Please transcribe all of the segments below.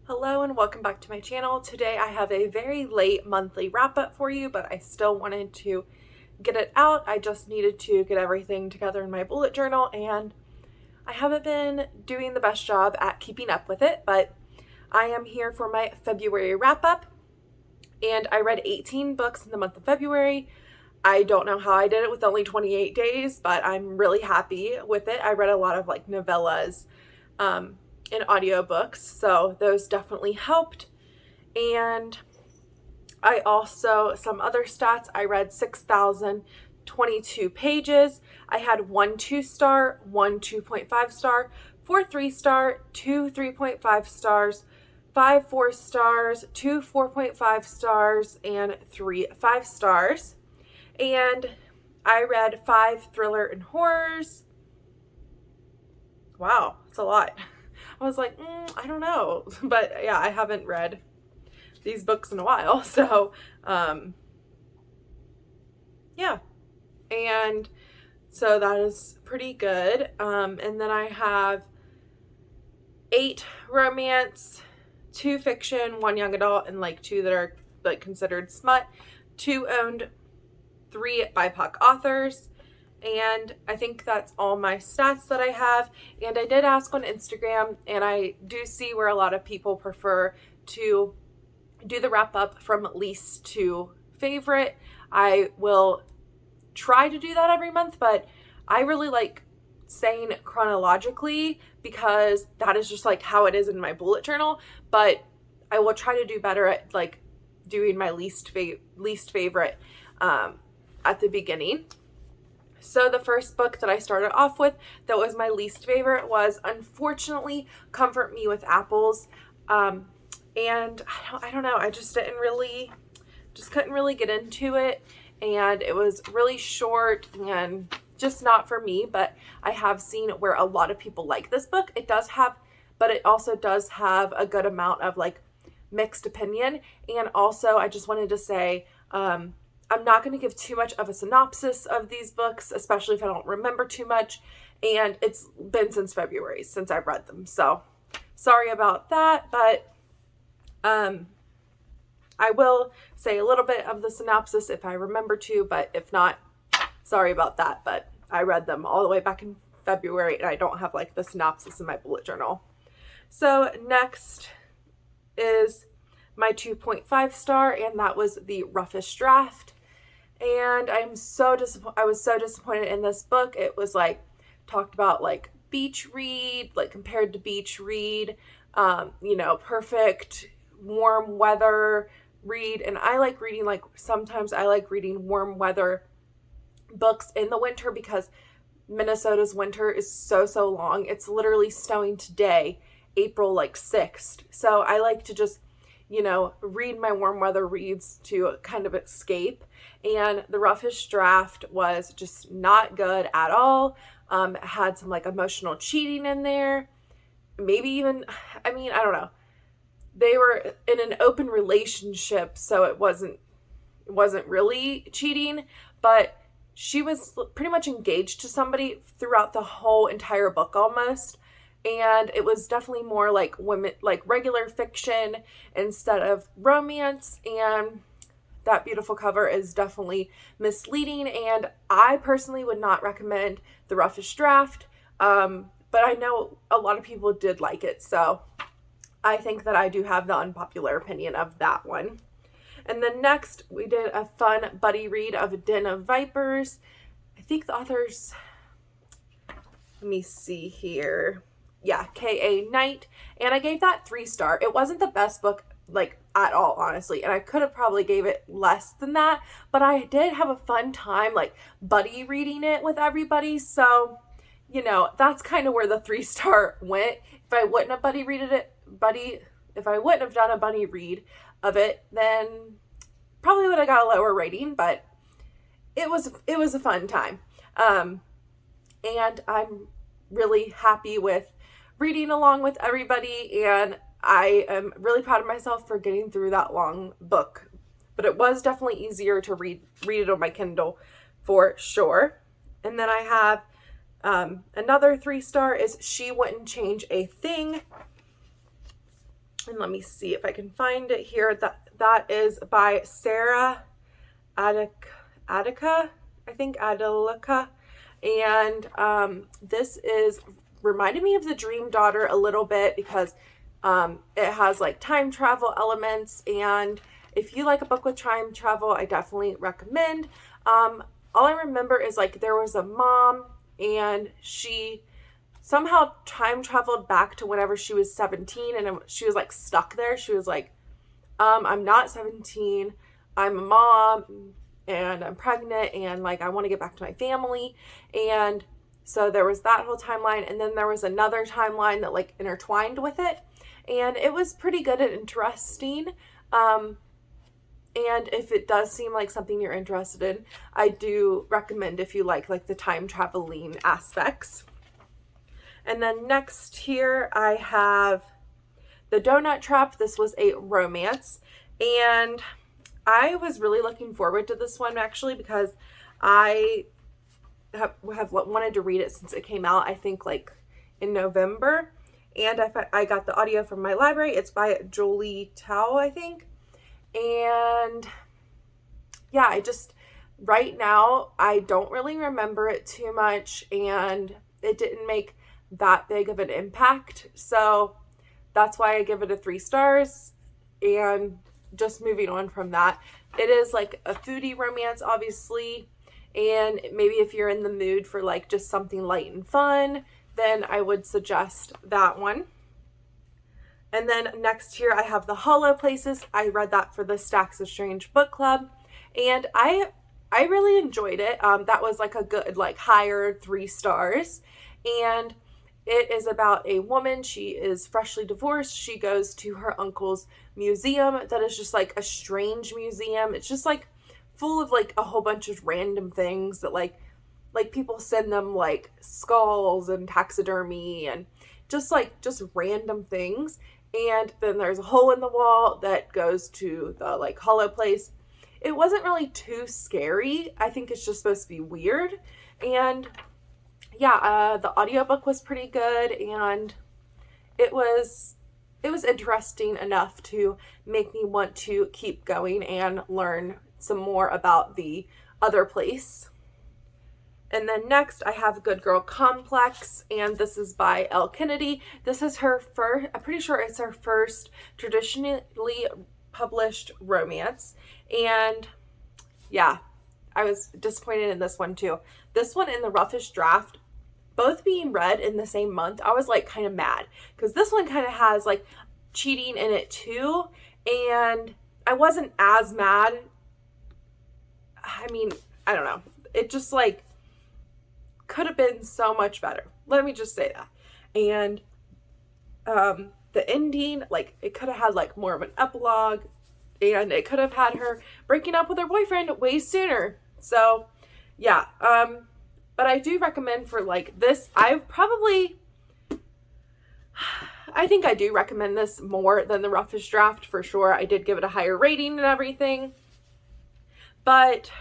Hello and welcome back to my channel. Today I have a very late monthly wrap up for you, but I still wanted to get it out. I just needed to get everything together in my bullet journal, and I haven't been doing the best job at keeping up with it, but I am here for my February wrap up, and I read 18 books in the month of February. I don't know how I did it with only 28 days, but I'm really happy with it. I read a lot of like novellas, in audiobooks, so those definitely helped. And I also, some other stats, I read 6,022 pages. I had 1 2-star, 1 2.5 star, 4 3-star, 2 3.5 stars, 5 4 stars, 2 4.5 stars, and 3 5 stars. And I read 5 thriller and horrors. Wow, that's a lot. I was like, I don't know. But yeah, I haven't read these books in a while. So, yeah. And so that is pretty good. And then I have 8 romance, 2 fiction, 1 young adult, and like 2 that are like considered smut, 2 owned, 3 BIPOC authors. And I think that's all my stats that I have. And I did ask on Instagram, and I do see where a lot of people prefer to do the wrap up from least to favorite. I will try to do that every month, but I really like saying chronologically because that is just like how it is in my bullet journal. But I will try to do better at like doing my least favorite at the beginning. So the first book that I started off with that was my least favorite was unfortunately Comfort Me with Apples. And I don't know, I just couldn't really get into it, and it was really short and just not for me. But I have seen where a lot of people like this book. It also does have a good amount of like mixed opinion. And also I just wanted to say, I'm not going to give too much of a synopsis of these books, especially if I don't remember too much. And it's been since February since I've read them. So sorry about that. But I will say a little bit of the synopsis if I remember to. But if not, sorry about that. But I read them all the way back in February, and I don't have like the synopsis in my bullet journal. So next is my 2.5 star, and that was The Roughest Draft. And I was so disappointed in this book. It was like talked about like beach read, like compared to beach read, perfect warm weather read. And I like reading, like sometimes I like reading warm weather books in the winter because Minnesota's winter is so long. It's literally snowing today, April 6th. So I like to just read my warm weather reads to kind of escape. And The Roughest Draft was just not good at all. It had some like emotional cheating in there. Maybe even, I don't know. They were in an open relationship, so it wasn't really cheating, but she was pretty much engaged to somebody throughout the whole entire book almost. And it was definitely more like regular fiction instead of romance. And that beautiful cover is definitely misleading. And I personally would not recommend The Roughest Draft. But I know a lot of people did like it. So I think that I do have the unpopular opinion of that one. And then next we did a fun buddy read of Den of Vipers. I think the authors, let me see here. Yeah, K.A. Knight. And I gave that 3-star. It wasn't the best book, like, at all, honestly. And I could have probably gave it less than that. But I did have a fun time, like, buddy reading it with everybody. So, that's kind of where the 3-star went. If I wouldn't have if I wouldn't have done a buddy read of it, then probably would have got a lower rating. But it was a fun time. And I'm really happy with reading along with everybody, and I am really proud of myself for getting through that long book. But it was definitely easier to read it on my Kindle for sure. And then I have another 3-star is She Wouldn't Change a Thing. And let me see if I can find it here. That is by Sarah Attica, I think Adelica. And this is reminded me of The Dream Daughter a little bit because it has like time travel elements, and if you like a book with time travel, I definitely recommend. All I remember is like there was a mom and she somehow time traveled back to whenever she was 17, and she was like stuck there. She was like, I'm not 17, I'm a mom and I'm pregnant and like I want to get back to my family. And so there was that whole timeline, and then there was another timeline that like intertwined with it, and it was pretty good and interesting. And if it does seem like something you're interested in, I do recommend if you like the time traveling aspects. And then next here I have The Donut Trap. This was a romance, and I was really looking forward to this one actually because I have wanted to read it since it came out, I think like in November, and I got the audio from my library. It's by Jolie Tao, I think. And yeah, right now I don't really remember it too much, and it didn't make that big of an impact, so that's why I give it a 3 stars. And just moving on from that, it is like a foodie romance, obviously, and maybe if you're in the mood for like just something light and fun, then I would suggest that one. And then next here I have The Holo Places. I read that for the Stacks of Strange book club, and I really enjoyed it. That was like a good like higher 3 stars. And it is about a woman. She is freshly divorced. She goes to her uncle's museum that is just like a strange museum. It's just like full of like a whole bunch of random things that like people send them like skulls and taxidermy and just random things. And then there's a hole in the wall that goes to the like Holo place. It wasn't really too scary. I think it's just supposed to be weird. And yeah, the audiobook was pretty good, and it was interesting enough to make me want to keep going and learn some more about the other place. And then next I have Good Girl Complex, and this is by Elle Kennedy. This is her first, I'm pretty sure it's her first traditionally published romance. And yeah, I was disappointed in this one too. This one and The Roughest Draft, both being read in the same month, I was like kind of mad because this one kind of has like cheating in it too, and I wasn't as mad. I mean, I don't know. It just like could have been so much better. Let me just say that. And the ending, like it could have had like more of an epilogue, and it could have had her breaking up with her boyfriend way sooner. So yeah, but I do recommend for like this, I think I do recommend this more than The Roughest Draft for sure. I did give it a higher rating and everything, but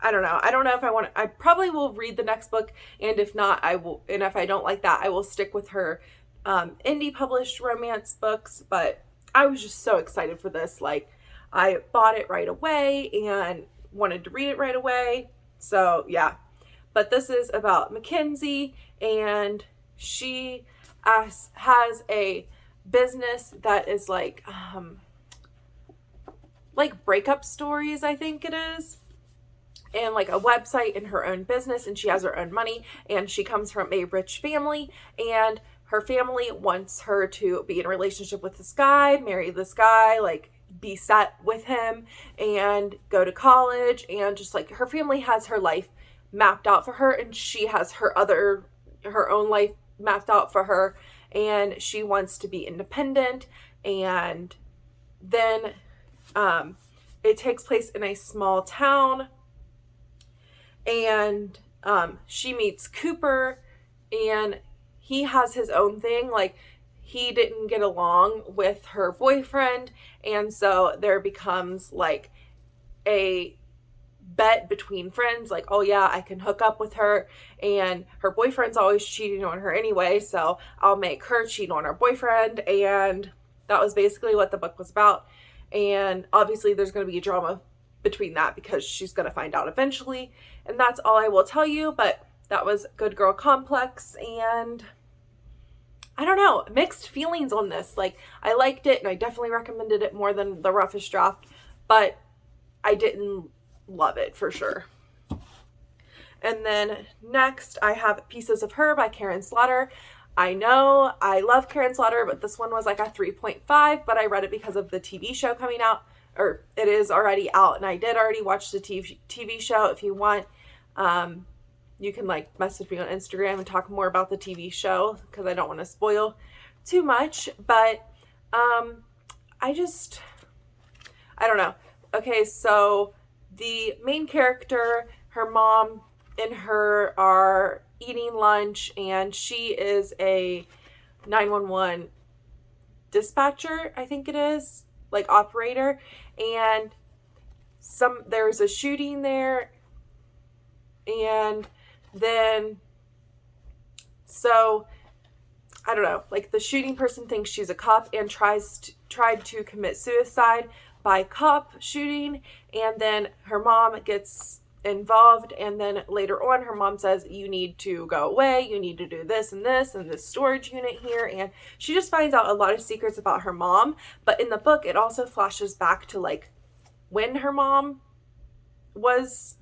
I don't know. I don't know if I probably will read the next book, and if not, I will, and if I don't like that, I will stick with her indie published romance books. But I was just so excited for this. Like, I bought it right away and wanted to read it right away. So yeah. But this is about Mackenzie, and she has a business that is like breakup stories, I think it is, and like a website in her own business, and she has her own money, and she comes from a rich family, and her family wants her to be in a relationship with this guy, marry this guy, like be set with him and go to college, and just like her family has her life mapped out for her, and she has her own life mapped out for her, and she wants to be independent. And then it takes place in a small town, and she meets Cooper, and he has his own thing. Like, he didn't get along with her boyfriend, and so there becomes like a bet between friends, like, oh yeah, I can hook up with her, and her boyfriend's always cheating on her anyway, so I'll make her cheat on her boyfriend. And That was basically what the book was about. And obviously there's going to be a drama between that because she's going to find out eventually. And that's all I will tell you. But that was Good Girl Complex. And I don't know, mixed feelings on this. Like, I liked it and I definitely recommended it more than The Roughest Draft. But I didn't love it for sure. And then next I have Pieces of Her by Karen Slaughter. I know I love Karen Slaughter, but this one was like a 3.5, but I read it because of the TV show coming out, or it is already out, and I did already watch the TV show. If you want, you can like message me on Instagram and talk more about the TV show because I don't want to spoil too much, but I don't know. Okay, so the main character, her mom and her are eating lunch, and she is a 911 dispatcher, I think it is, like operator, and there's a shooting there, and then so I don't know, like the shooting person thinks she's a cop and tried to commit suicide by cop shooting, and then her mom gets involved, and then later on her mom says, you need to go away, you need to do this and this storage unit here, and she just finds out a lot of secrets about her mom. But in the book it also flashes back to like when her mom was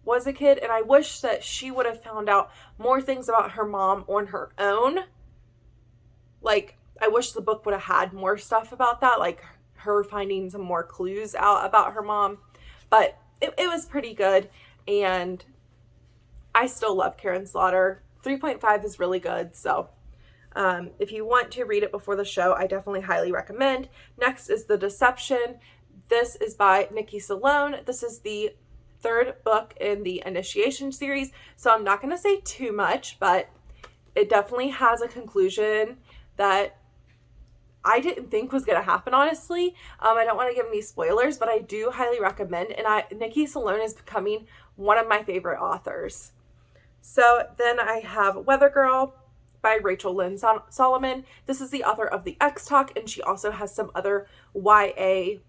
a kid, and I wish that she would have found out more things about her mom on her own. Like, I wish the book would have had more stuff about that, like her finding some more clues out about her mom. But it was pretty good, and I still love Karen Slaughter. 3.5 is really good, so if you want to read it before the show, I definitely highly recommend. Next is The Deception. This is by Nikki Salone. This is the third book in the Initiation series, so I'm not going to say too much, but it definitely has a conclusion that I didn't think was going to happen, honestly. I don't want to give any spoilers, but I do highly recommend. And Nikki Salone is becoming one of my favorite authors. So then I have Weather Girl by Rachel Lynn Solomon. This is the author of The X Talk, and she also has some other YA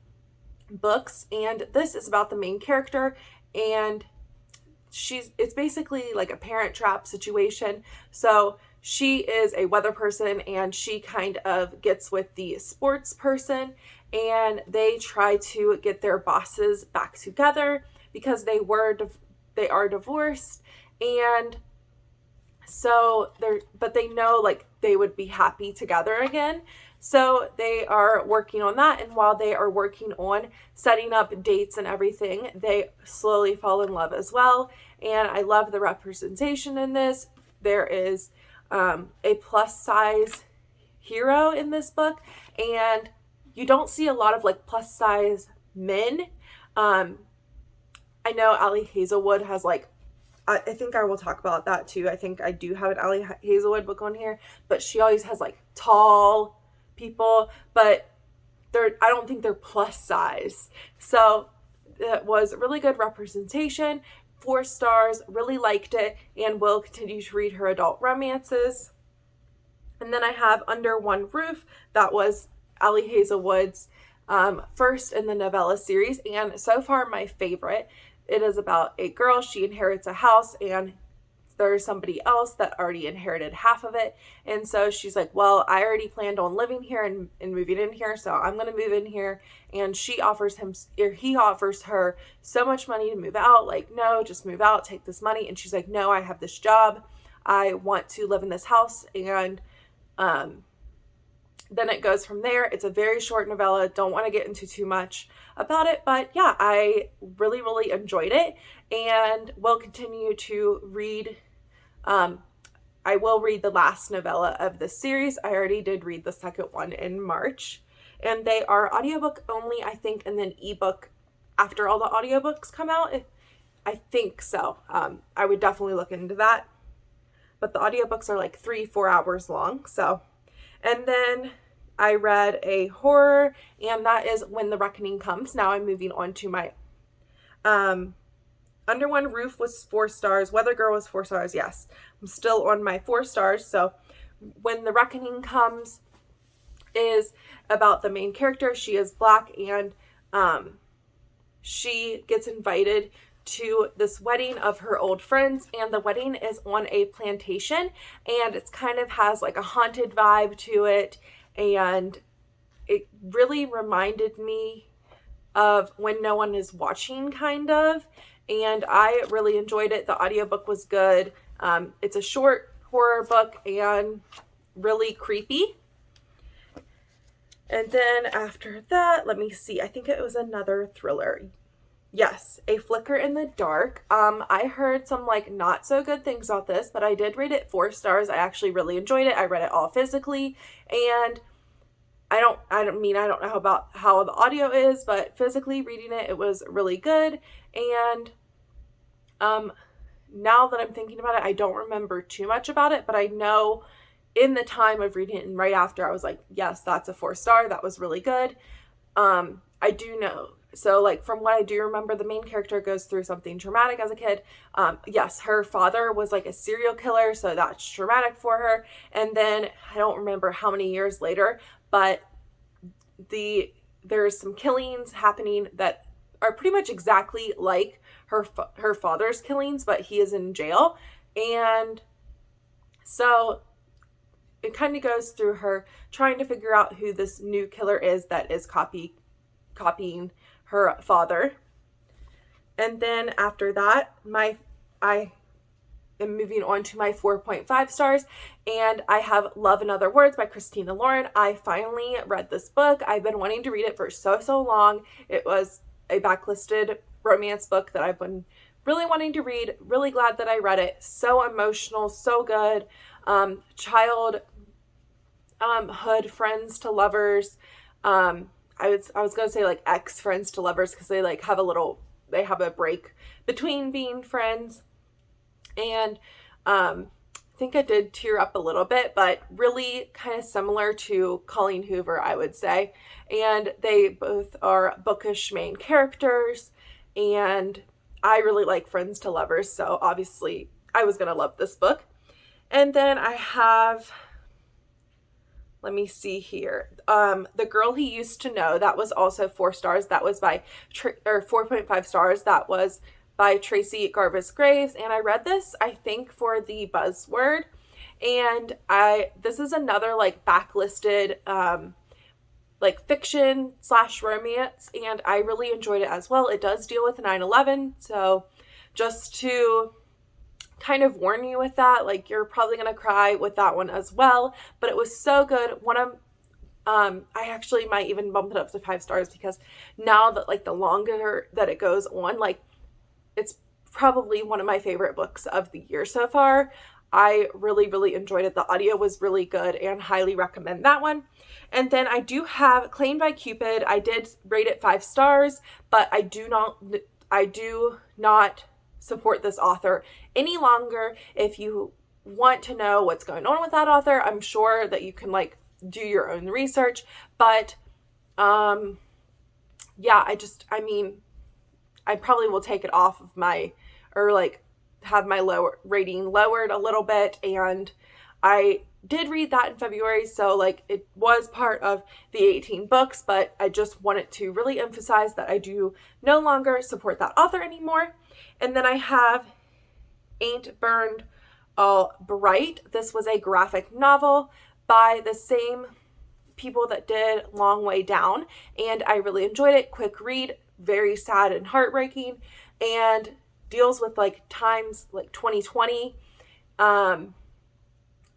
books. And this is about the main character, and it's basically like a Parent Trap situation. So she is a weather person, and she kind of gets with the sports person, and they try to get their bosses back together because they are divorced, and so they know like they would be happy together again. So they are working on that, and while they are working on setting up dates and everything, they slowly fall in love as well. And I love the representation in this. There is a plus size hero in this book, and you don't see a lot of like plus size men. I know Allie Hazelwood has like, I think I will talk about that too. I think I do have an Allie Hazelwood book on here, but she always has like tall people, but I don't think they're plus size. So it was really good representation. 4 stars, really liked it, and will continue to read her adult romances. And then I have Under One Roof. That was Allie Hazelwood's first in the novella series, and so far my favorite. It is about a girl. She inherits a house, and there's somebody else that already inherited half of it. And so she's like, well, I already planned on living here and moving in here, so I'm going to move in here. And he offers her so much money to move out. Like, no, just move out, take this money. And she's like, no, I have this job. I want to live in this house. And then it goes from there. It's a very short novella. Don't want to get into too much about it, but yeah, I really, really enjoyed it, and will continue to read. I will read the last novella of this series. I already did read the second one in March, and they are audiobook only, I think, and then ebook after all the audiobooks come out. I think so. I would definitely look into that, but the audiobooks are like 3-4 hours long. So, and then I read a horror, and that is When the Reckoning Comes. Now I'm moving on to my Under One Roof was 4 stars. Weather Girl was 4 stars. Yes, I'm still on my 4 stars. So When the Reckoning Comes, is about the main character. She is Black, and she gets invited to this wedding of her old friends, and the wedding is on a plantation, and it's kind of has like a haunted vibe to it, and it really reminded me of When No One Is Watching, kind of, and I really enjoyed it. The audiobook was good. It's a short horror book and really creepy. And then after that, let me see, I think it was another thriller. Yes, A Flicker in the Dark. I heard some like not so good things about this, but I did rate it 4 stars. I actually really enjoyed it. I read it all physically, and I don't know about how the audio is, but physically reading it, it was really good. And now that I'm thinking about it, I don't remember too much about it, but I know in the time of reading it and right after, I was like, yes, that's a 4 star. That was really good. I do know. So like from what I do remember, the main character goes through something traumatic as a kid. Yes, her father was like a serial killer, so that's traumatic for her. And then I don't remember how many years later, but there's some killings happening that are pretty much exactly like her father's killings, but he is in jail. And so it kind of goes through her trying to figure out who this new killer is that is copying her father. And then after that, I am moving on to my 4.5 stars, and I have Love in Other Words by Christina Lauren. I finally read this book. I've been wanting to read it for so long. It was a backlisted romance book that I've been really wanting to read. Really glad that I read it. So emotional, so good. Childhood friends to lovers. I was going to say like ex friends to lovers, because they like have a break between being friends. And I think I did tear up a little bit, but really kind of similar to Colleen Hoover, I would say. And they both are bookish main characters, and I really like friends to lovers, so obviously I was going to love this book. And then I have, let me see here, The Girl He Used to Know. That was also 4 stars. That was by 4.5 stars. That was by Tracy Garvis Graves, and I read this, I think, for the Buzzword. And this is another like backlisted like fiction / romance, and I really enjoyed it as well. It does deal with 9/11, so just to kind of warn you with that, like you're probably gonna cry with that one as well. But it was so good. I actually might even bump it up to 5 stars, because now that like the longer that it goes on, like it's probably one of my favorite books of the year so far. I really enjoyed it. The audio was really good, and highly recommend that one. And then I do have Claimed by Cupid. I did rate it 5 stars, but I do not support this author any longer. If you want to know what's going on with that author, I'm sure that you can like do your own research, but yeah, I probably will take it off of have my rating lowered a little bit. And I did read that in February, so like it was part of the 18 books, but I just wanted to really emphasize that I do no longer support that author anymore. And then I have Ain't Burned All Bright. This was a graphic novel by the same people that did Long Way Down, and I really enjoyed it. Quick read, very sad and heartbreaking, and deals with like times like 2020.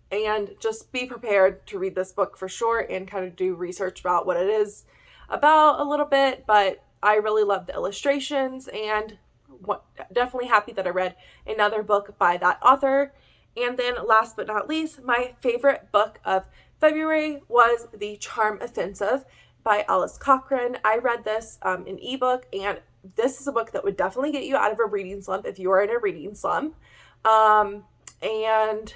And just be prepared to read this book for sure, and kind of do research about what it is about a little bit. But I really love the illustrations, and definitely happy that I read another book by that author. And then last but not least, my favorite book of February was The Charm Offensive by Alice Cochran. I read this in ebook, and this is a book that would definitely get you out of a reading slump if you are in a reading slump. And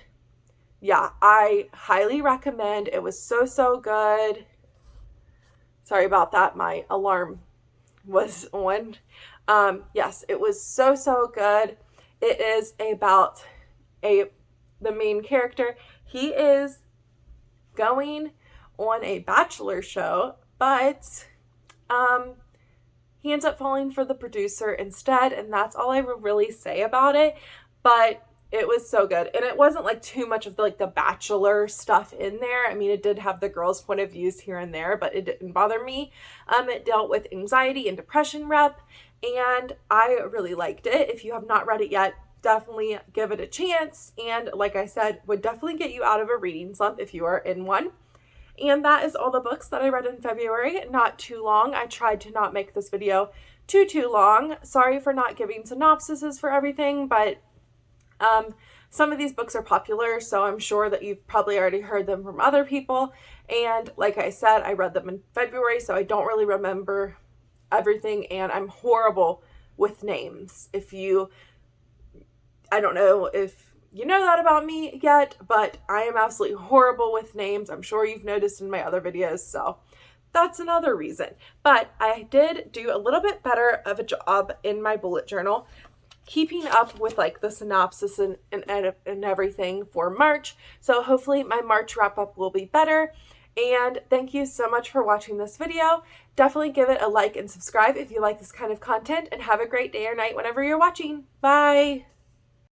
yeah, I highly recommend. It was so good. Sorry about that. My alarm was on. Yes, it was so good. It is about the main character. He is going on a Bachelor show, but he ends up falling for the producer instead, and that's all I would really say about it. But it was so good, and it wasn't like too much of the Bachelor stuff in there. I mean, it did have the girls' point of views here and there, but it didn't bother me. It dealt with anxiety and depression rep, and I really liked it. If you have not read it yet, definitely give it a chance, and like I said, would definitely get you out of a reading slump if you are in one. And that is all the books that I read in February. Not too long. I tried to not make this video too long. Sorry for not giving synopsises for everything, but some of these books are popular, so I'm sure that you've probably already heard them from other people. And like I said, I read them in February, so I don't really remember everything, and I'm horrible with names. I don't know if you know that about me yet, but I am absolutely horrible with names. I'm sure you've noticed in my other videos, so that's another reason. But I did do a little bit better of a job in my bullet journal, keeping up with the synopsis and everything for March. So hopefully my March wrap up will be better. And thank you so much for watching this video. Definitely give it a like and subscribe if you like this kind of content, and have a great day or night whenever you're watching. Bye!